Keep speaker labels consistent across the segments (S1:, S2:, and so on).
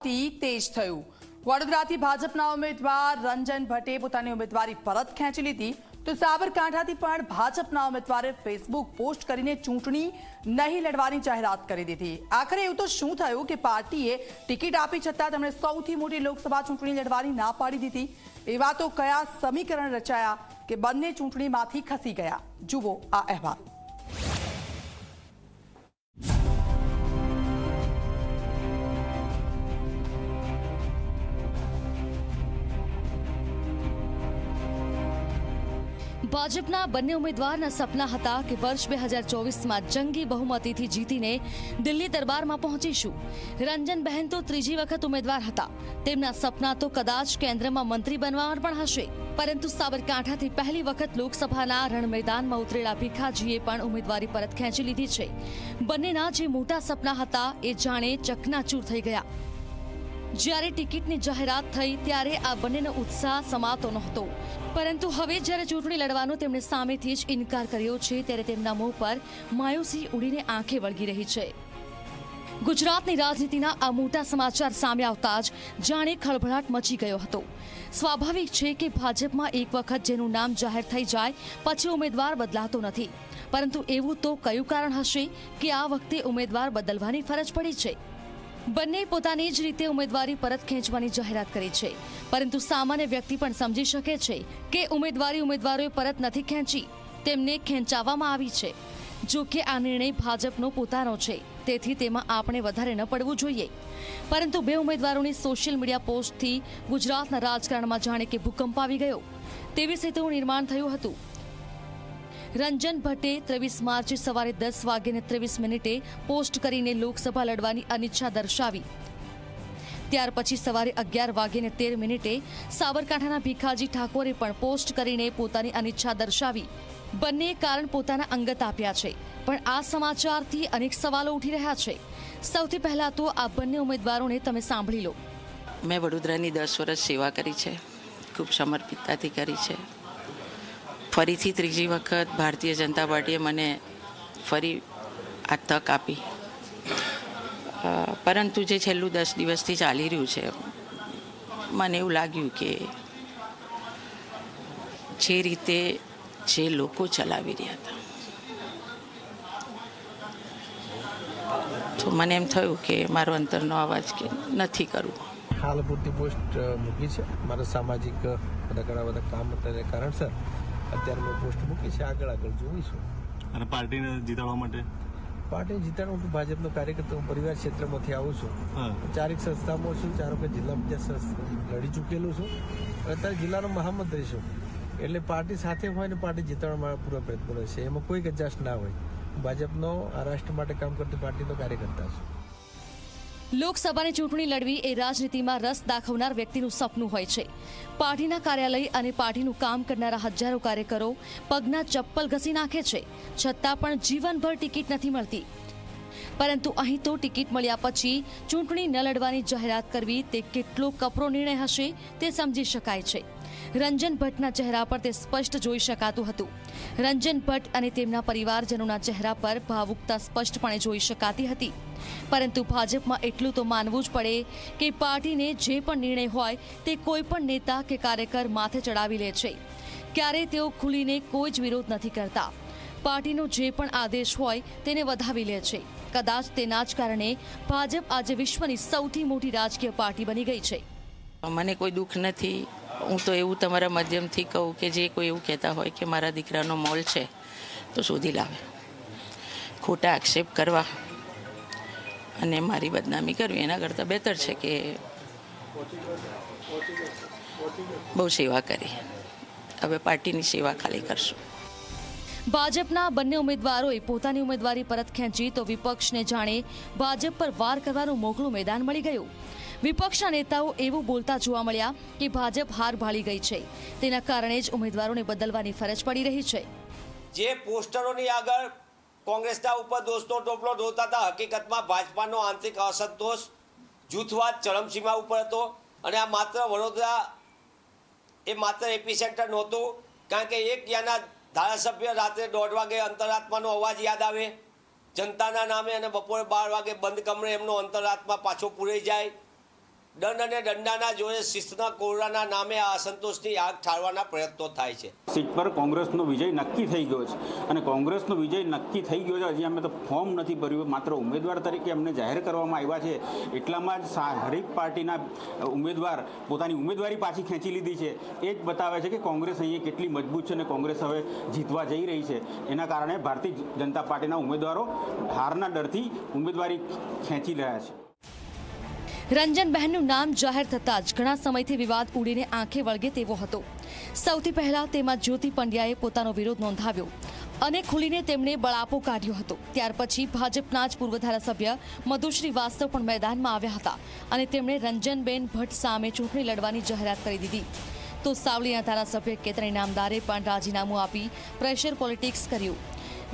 S1: તેજ થયું। વડોદરાથી ભાજપના ઉમેદવાર રંજન ભટ્ટે પોતાની ઉમેદવારી પરત ખેંચી લીધી તો સાબરકાંઠાથી પણ ભાજપના ઉમેદવારે ફેસબુક પોસ્ટ કરીને ચૂંટણી નહીં લડવાની જાહેરાત કરી દીધી। આખરે એવું તો શું થયું કે પાર્ટીએ ટિકિટ આપી છતાં તેમણે સૌથી મોટી લોકસભા ચૂંટણી લડવાની ના પાડી દીધી। એવા તો કયા સમીકરણ રચાયા કે બંને ચૂંટણીમાંથી ખસી ગયા? જુઓ આ અહેવાલ।
S2: ભાજપના બંને ઉમેદવારના સપના હતા કે વર્ષ 2024માં જંગી બહુમતીથી જીતીને દિલ્હી દરબારમાં પહોંચીશું। રંજનબહેન તો ત્રીજી વખત ઉમેદવાર હતા। તેમના સપના તો કદાચ કેન્દ્રમાં મંત્રી બનવા પણ હશે, પરંતુ સાબરકાંઠાથી પહેલી વખત લોકસભાના રણ મેદાનમાં ઉતરેલા ભીખાજીએ પણ ઉમેદવારી પરત ખેંચી લીધી છે। બંનેના જે મોટા સપના હતા એ જાણે ચકનાચૂર થઈ ગયા। જ્યારે ટિકિટની જાહેરાત થઈ ત્યારે આ બંનેનો ઉત્સાહ સમાતો નહોતો, પરંતુ હવે જ્યારે ચૂંટણી લડવાનો તેમણે સામેથી જ ઇનકાર કર્યો છે ત્યારે તેમના મોં પર માયુસી ઉડીને આંખે વળગી રહી છે। ગુજરાતની રાજનીતિના આ મોટા સમાચાર સામે આવતા જ જાણે ખળભળાટ મચી ગયો હતો। સ્વાભાવિક છે કે ભાજપમાં એક વખત જેનું નામ જાહેર થઈ જાય પછી ઉમેદવાર બદલાતો નથી, પરંતુ એવું તો કયું કારણ હશે કે આ વખતે ઉમેદવાર બદલવાની ફરજ પડી છે? બંને પોતાની જ રીતે ઉમેદવારી પરત ખેંચવાની જાહેરાત કરી છે, પરંતુ સામાન્ય વ્યક્તિ પણ સમજી શકે છે કે ઉમેદવારોએ પરત નથી ખેંચી, તેમને ખેંચાવવામાં આવી છે। જો કે આ નિર્ણય ભાજપનો પોતાનો છે, તેથી તેમાં આપણે વધારે ન પડવું જોઈએ, પરંતુ બે ઉમેદવારોની સોશિયલ મીડિયા પોસ્ટથી ગુજરાતના રાજકારણમાં જાણે કે ભૂકંપ આવી ગયો તેવી સ્થિતિનું નિર્માણ થયું હતું। રંજન ભટ્ટે 23 માર્ચે સવારે 10:23 પોસ્ટ કરીને લોકસભા લડવાની અનિચ્છા દર્શાવી। ત્યાર પછી સવારે 11:13 સાબરકાંઠાના ભીખાજી ઠાકોરે પણ પોસ્ટ કરીને પોતાની અનિચ્છા દર્શાવી। બંને કારણ પોતાના અંગત આપ્યા છે, પણ આ સમાચારથી અનેક સવાલો ઉઠી રહ્યા છે। સૌથી પહેલા તો આ બંને ઉમેદવારોને તમે સાંભળી લો।
S3: મેં વડોદરાની 10 વર્ષ સેવા કરી છે, ખૂબ સમર્પિતતાથી કરી છે। ફરીથી ત્રીજી વખત ભારતીય જનતા પાર્ટીએ મને ફરી આ તક આપી, પરંતુ જે છેલ્લું 10 દિવસથી ચાલી રહ્યું છે, મને એવું લાગ્યું કે જે રીતે જે લોકો ચલાવી રહ્યા હતા, તો મને એમ થયું કે મારો અંતરનો અવાજ કે નથી કરવું।
S4: હાલ પૂરતી પોસ્ટ મૂકી છે, મારા સામાજિક ઘણા બધા કામ કારણસર અત્યારે મેં પોસ્ટ મૂકી છે। આગળ જોઈશું।
S5: અને પાર્ટીને જીતાડવા માટે ભાજપનો કાર્યકર્તા, હું પરિવાર ક્ષેત્રમાંથી આવું છું। 4 સંસ્થામાં છું, 4 જિલ્લા લડી ચૂકેલું છું, અત્યારે જિલ્લાનો મહામંત્રી છું। એટલે પાર્ટી સાથે હોય ને પાર્ટી જીતાડવા માટે પૂરો પ્રયત્ન રહેશે, એમાં કોઈ કચાશ ના હોય। ભાજપનો આ રાષ્ટ્ર માટે કામ કરતી પાર્ટીનો કાર્યકર્તા છું।
S2: લોકસભાની ચૂંટણી લડવી એ રાજનીતિમાં રસ દાખવનાર વ્યક્તિનું સપનું હોય છે। પાર્ટીના કાર્યાલય અને પાર્ટીનું કામ કરનારા હજારો કાર્યકરો પગના ચપ્પલ ઘસી નાખે છે, છતાં પણ જીવનભર ટિકિટ નથી મળતી। પરંતુ અહીં તો ટિકિટ મળ્યા પછી ચૂંટણી ન લડવાની જાહેરાત કરવી તે કેટલો કપરો નિર્ણય હશે તે સમજી શકાય છે। રંજન ભટ્ટના ચહેરા પર તે સ્પષ્ટ જોઈ શકાતું હતું। રંજન ભટ્ટ અને તેમના પરિવારજનોના ચહેરા પર ભાવુકતા સ્પષ્ટપણે જોઈ શકાતી હતી, પરંતુ ભાજપમાં એટલું તો માનવું જ પડે કે પાર્ટીને જે પણ નિર્ણય હોય તે કોઈ પણ નેતા કે કાર્યકર માથે ચડાવી લે છે। ક્યારેય તેઓ ખુલીને કોઈ જ વિરોધ નથી કરતા। પાર્ટીનો જે પણ આદેશ હોય તેને વધાવી લે છે। કદાચ તેના જ કારણે ભાજપ આજે વિશ્વની સૌથી મોટી રાજકીય પાર્ટી બની ગઈ છે।
S3: મને કોઈ દુઃખ નથી। હું તો એવું તમારા માધ્યમથી કહું કે જે કોઈ એવું કહેતા હોય કે મારા દીકરાનો મોલ છે તો શોધી લાવે। ખોટા આક્ષેપ કરવા અને મારી બદનામી કરવી એના કરતાં બહેતર છે કે બહુ સેવા કરી, હવે પાર્ટીની સેવા ખાલી કરશું।
S2: ભાજપના બંને ઉમેદવારોએ પોતાની ઉમેદવારી પરત ખેંચી તો વિપક્ષને જાણે ભાજપ પર વાર કરવાનું મોકળું મેદાન મળી ગયું। વિપક્ષના નેતાઓ એવું બોલતા જોવા મળ્યા કે ભાજપ હાર ભાળી ગઈ છે, તેના કારણે જ ઉમેદવારોને બદલવાની ફરજ પડી રહી છે।
S6: જે પોસ્ટરોની આગળ કોંગ્રેસના ઉપર દોષનો ટોપલો ઢોળતા હતા, હકીકતમાં ભાજપાનો આંતરિક અસંતોષ, જૂથવાદ ચરમસીમા ઉપર હતો। અને આ માત્ર વડોદરા એ માત્ર એપીસેન્ટર નહોતું, કારણ કે એક ત્યાંના ધારાસભ્ય રાત્રે 1:30 વાગે અંતરાત્માનો અવાજ યાદ આવે જનતાના નામે, અને બપોરે 12 વાગે બંધ કમરે એમનો અંતરાત્મા પાછો પૂરાઈ જાય। દંડ અને દંડાના જોડે શિસ્તના કોરડાના નામે આ અસંતોષની આગ ઠારવાના પ્રયત્નો થાય છે.
S7: સીટ પર કોંગ્રેસનો વિજય નક્કી થઈ ગયો છે અને કોંગ્રેસનો વિજય નક્કી થઈ ગયો છે. હજી અમે તો ફોર્મ નથી ભર્યું, માત્ર ઉમેદવાર તરીકે અમને જાહેર કરવામાં આવ્યા છે. એટલામાં જ હરેક પાર્ટીના ઉમેદવાર પોતાની ઉમેદવારી પાછી ખેંચી લીધી છે. એ જ બતાવે છે કે કોંગ્રેસ અહીંયા કેટલી મજબૂત છે અને કોંગ્રેસ હવે જીતવા જઈ રહી છે. એના કારણે ભારતીય જનતા પાર્ટીના ઉમેદવારો હારના ડરથી ઉમેદવારી ખેંચી રહ્યા છે.
S2: રંજનબહેનનું નામ જાહેર થતાં જ ઘણા સમયથી વિવાદ ઉડીને આંખે વળગે તેવો હતો. સૌથી પહેલા તેમાં જ્યોતિ પંડ્યાએ પોતાનો વિરોધ નોંધાવ્યો અને ખુલીને તેમણે બળાપો કાઢ્યો હતો. ત્યાર પછી ભાજપના જ પૂર્વ ધારાસભ્ય મધુ શ્રીવાસ્તવ પણ મેદાનમાં આવ્યા હતા અને તેમણે રંજનબેન ભટ્ટ સામે ચૂંટણી લડવાની જાહેરાત કરી દીધી. તો સાવલીના ધારાસભ્ય કેતન ઇનામદારે પણ રાજીનામું આપી પ્રેશર પોલિટિક્સ કર્યું.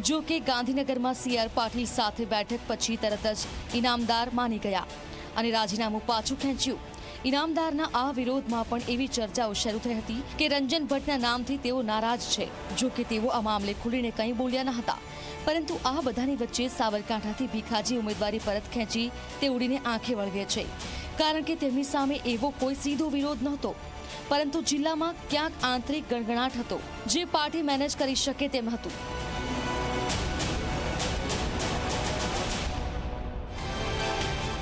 S2: જો કે ગાંધીનગરમાં CR પાટીલ સાથે બેઠક પછી તરત જ ઇનામદાર માની ગયા અને રાજીનામું પાછું ખેંચ્યું. ઇનામદારના આ વિરોધમાં પણ એવી ચર્ચાઓ શરૂ થઈ હતી કે રંજન ભટ્ટના નામથી તેઓ નારાજ છે. જો કે તેઓ આ મામલે ખુલીને કંઈ બોલ્યા ન હતા. પરંતુ આ બધાની વચ્ચે સાબરકાંઠાથી ભીખાજી ઉમેદવારી પરત ખેંચી તે ઉડીને આંખે વળગે છે. કારણ કે તેમની સામે એવો કોઈ સીધો વિરોધ નહોતો, પરંતુ જિલ્લામાં ક્યાંક આંતરિક ગણગણાટ હતો જે પાર્ટી મેનેજ કરી શકે તેમ હતું.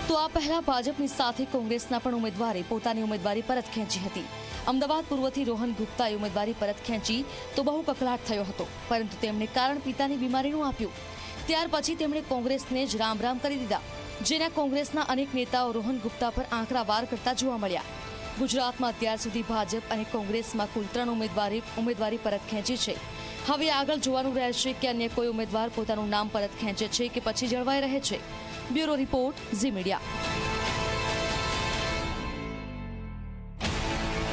S2: તો આ પહેલા ભાજપની સાથે કોંગ્રેસના પણ ઉમેદવારે પોતાની ઉમેદવારી પરત ખેંચી હતી. અમદાવાદ પૂર્વથી રોહન ગુપ્તાએ ઉમેદવારી પરત ખેંચી તો બહુ કકળાટ થયો હતો, પરંતુ તેમણે કારણ પિતાની બીમારીનું આપ્યું. ત્યાર પછી તેમણે કોંગ્રેસને જ રામ રામ કરી દીધા, જેના કોંગ્રેસના અનેક નેતાઓ રોહન ગુપ્તા પર આંકડા વાર કરતા જોવા મળ્યા. ગુજરાતમાં અત્યાર સુધી ભાજપ અને કોંગ્રેસમાં કુલ 3 ઉમેદવારી પરત ખેંચી છે. હવે આગળ જોવાનું રહેશે કે અન્ય કોઈ ઉમેદવાર પોતાનું નામ પરત ખેંચે છે કે પછી જળવાઈ રહે છે. Bureau report, Zee media.